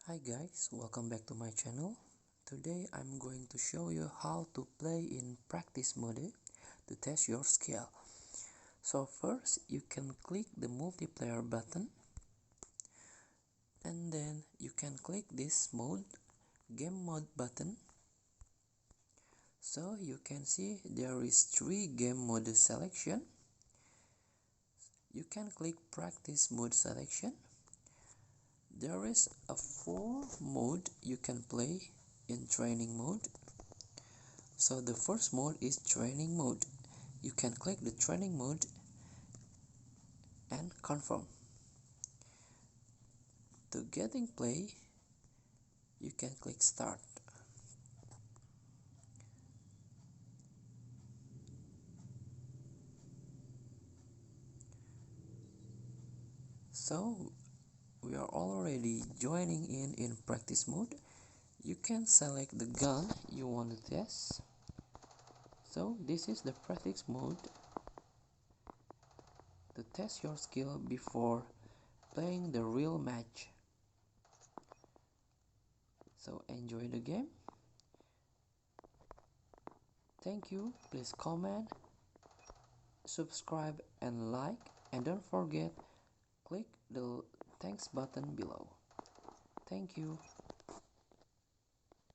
Hi guys, welcome back to my channel. Today I'm going to show you how to play in practice mode to test your skill. So first you can click the multiplayer button and then you can click this game mode button. So you can see there is 3 game mode selection. You can click practice mode selection. There is a 4 mode you can play in training mode. So the first mode is training mode. You can click the training mode and confirm. To getting play, you can click start. So we are already joining in practice mode. You can select the gun you want to test. So this is the practice mode to test your skill before playing the real match. So enjoy the game. Thank you. Please comment, subscribe and like, and don't forget click the thanks button below. Thank you.